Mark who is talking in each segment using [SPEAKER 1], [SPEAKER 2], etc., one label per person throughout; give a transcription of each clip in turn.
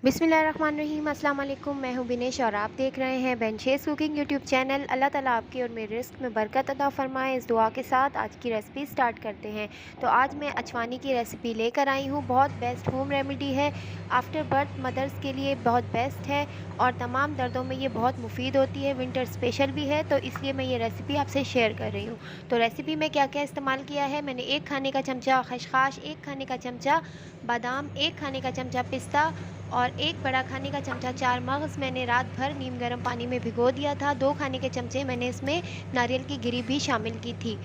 [SPEAKER 1] बिस्मिल्लाहिर्रहमानिर्रहीम। अस्सलाम वालेकुम। मैं हूँ बिनेश और आप देख रहे हैं बेंशेस कुकिंग यूट्यूब चैनल। अल्लाह ताला आपकी और मेरे रिस्क में बरकत अता फ़रमाए। इस दुआ के साथ आज की रेसिपी स्टार्ट करते हैं। तो आज मैं अचवानी की रेसिपी लेकर आई हूँ। बहुत बेस्ट होम रेमेडी है। आफ्टर बर्थ मदर्स के लिए बहुत बेस्ट है और तमाम दर्दों में ये बहुत मुफीद होती है। विंटर स्पेशल भी है, तो इसलिए मैं ये रेसिपी आपसे शेयर कर रही हूँ। तो रेसिपी में क्या क्या इस्तेमाल किया है, मैंने 1 खाने का चमचा खसखस, 1 खाने का चमचा बादाम, 1 खाने का चमचा पिस्ता और 1 बड़ा खाने का चमचा 4 मगज़ मैंने रात भर नीम गर्म पानी में भिगो दिया था। 2 खाने के चमचे मैंने इसमें नारियल की गिरी भी शामिल की थी।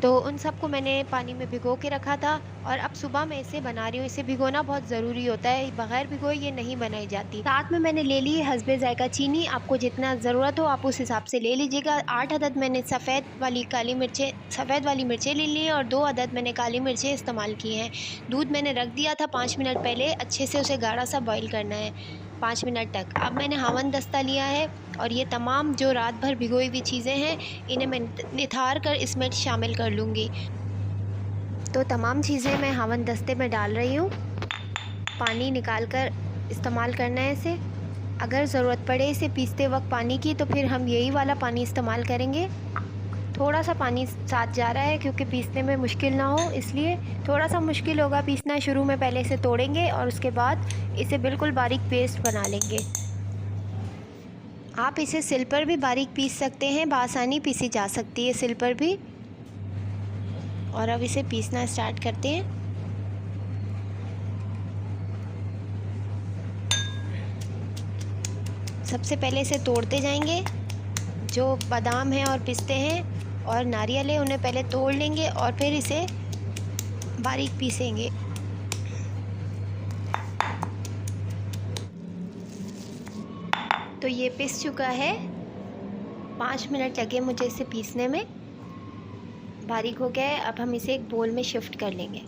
[SPEAKER 1] तो उन सबको मैंने पानी में भिगो के रखा था और अब सुबह मैं इसे बना रही हूँ। इसे भिगोना बहुत ज़रूरी होता है, बग़ैर भिगोए ये नहीं बनाई जाती। साथ में मैंने ले ली हस्बे ज़ायक़ा चीनी। आपको जितना ज़रूरत हो आप उस हिसाब से ले लीजिएगा। 8 अदद मैंने सफ़ेद वाली मिर्चें ले ली हैं और 2 अदद मैंने काली मिर्चें इस्तेमाल की हैं। दूध मैंने रख दिया था 5 मिनट पहले, अच्छे से उसे गाढ़ा सा बॉईल करना है 5 मिनट तक। अब मैंने हावन दस्ता लिया है और ये तमाम जो रात भर भिगोई हुई चीज़ें हैं इन्हें मैं निथार कर इसमें शामिल कर लूँगी। तो तमाम चीज़ें मैं हावन दस्ते में डाल रही हूँ। पानी निकाल कर इस्तेमाल करना है इसे। अगर ज़रूरत पड़े इसे पीसते वक्त पानी की, तो फिर हम यही वाला पानी इस्तेमाल करेंगे। थोड़ा सा पानी साथ जा रहा है क्योंकि पीसने में मुश्किल ना हो, इसलिए थोड़ा सा मुश्किल होगा पीसना। शुरू में पहले इसे तोड़ेंगे और उसके बाद इसे बिल्कुल बारीक पेस्ट बना लेंगे। आप इसे सिल पर भी बारीक पीस सकते हैं, बआसानी पीसी जा सकती है सिल पर भी। और अब इसे पीसना स्टार्ट करते हैं। सबसे पहले इसे तोड़ते जाएंगे। जो बादाम है और पिस्ते हैं और नारियल है उन्हें पहले तोड़ लेंगे और फिर इसे बारीक पीसेंगे। तो ये पिस चुका है। 5 मिनट लगे मुझे इसे पीसने में। बारीक हो गया है। अब हम इसे एक बोल में शिफ्ट कर लेंगे।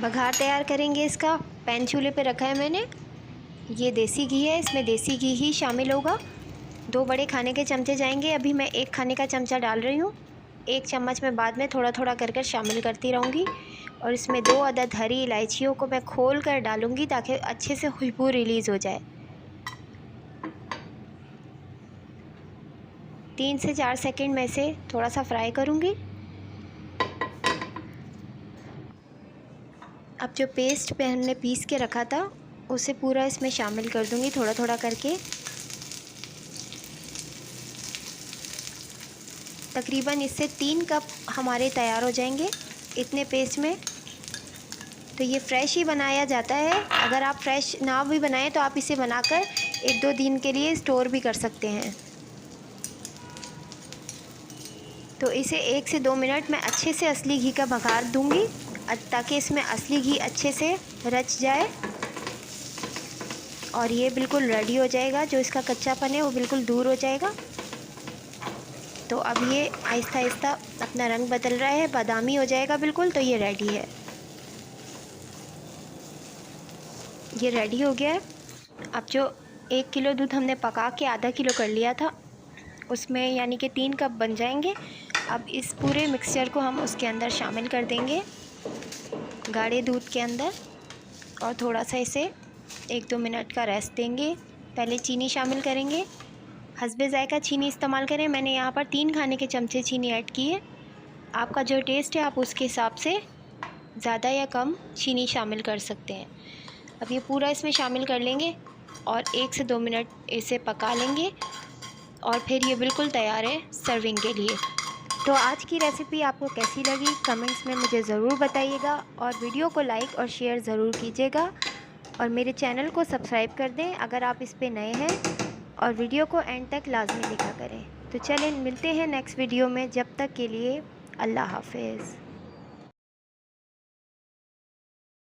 [SPEAKER 1] बघार तैयार करेंगे इसका। पैन चूल्हे पे रखा है मैंने। ये देसी घी है, इसमें देसी घी ही शामिल होगा। 2 बड़े खाने के चमचे जाएंगे। अभी मैं 1 खाने का चमचा डाल रही हूँ। 1 चम्मच मैं बाद में थोड़ा थोड़ा कर शामिल करती रहूँगी। और इसमें 2 अदद हरी इलायचियों को मैं खोल कर डालूँगी ताकि अच्छे से खुशबू रिलीज़ हो जाए। 3 से 4 सेकंड में इसे थोड़ा सा फ्राई करूँगी। अब जो पेस्ट पे हमने पीस के रखा था उसे पूरा इसमें शामिल कर दूँगी थोड़ा थोड़ा करके। तकरीबन इससे 3 कप हमारे तैयार हो जाएंगे इतने पेस्ट में। तो ये फ़्रेश ही बनाया जाता है। अगर आप फ्रेश ना भी बनाएं तो आप इसे बनाकर 1-2 दिन के लिए स्टोर भी कर सकते हैं। तो इसे 1 से 2 मिनट मैं अच्छे से असली घी का बघार दूंगी ताकि इसमें असली घी अच्छे से रच जाए और ये बिल्कुल रेडी हो जाएगा। जो इसका कच्चापन है वो बिल्कुल दूर हो जाएगा। तो अब ये आहिस्ता आहिस्ता अपना रंग बदल रहा है, बादामी हो जाएगा बिल्कुल। तो ये रेडी है, ये रेडी हो गया है। अब जो 1 किलो दूध हमने पका के आधा किलो कर लिया था उसमें यानी कि 3 कप बन जाएंगे। अब इस पूरे मिक्सचर को हम उसके अंदर शामिल कर देंगे, गाढ़े दूध के अंदर। और थोड़ा सा इसे 1-2 मिनट का रेस्ट देंगे। पहले चीनी शामिल करेंगे। हस्बे ज़ायक़ा चीनी इस्तेमाल करें। मैंने यहाँ पर 3 खाने के चमचे चीनी ऐड की है। आपका जो टेस्ट है आप उसके हिसाब से ज़्यादा या कम चीनी शामिल कर सकते हैं। अब ये पूरा इसमें शामिल कर लेंगे और 1 से 2 मिनट इसे पका लेंगे और फिर ये बिल्कुल तैयार है सर्विंग के लिए। तो आज की रेसिपी आपको कैसी लगी कमेंट्स में मुझे ज़रूर बताइएगा और वीडियो को लाइक और शेयर ज़रूर कीजिएगा और मेरे चैनल को सब्सक्राइब कर दें अगर आप इस पे नए हैं और वीडियो को एंड तक लाजमी देखा करें। तो चलें मिलते हैं नेक्स्ट वीडियो में। जब तक के लिए अल्लाह हाफ़िज़।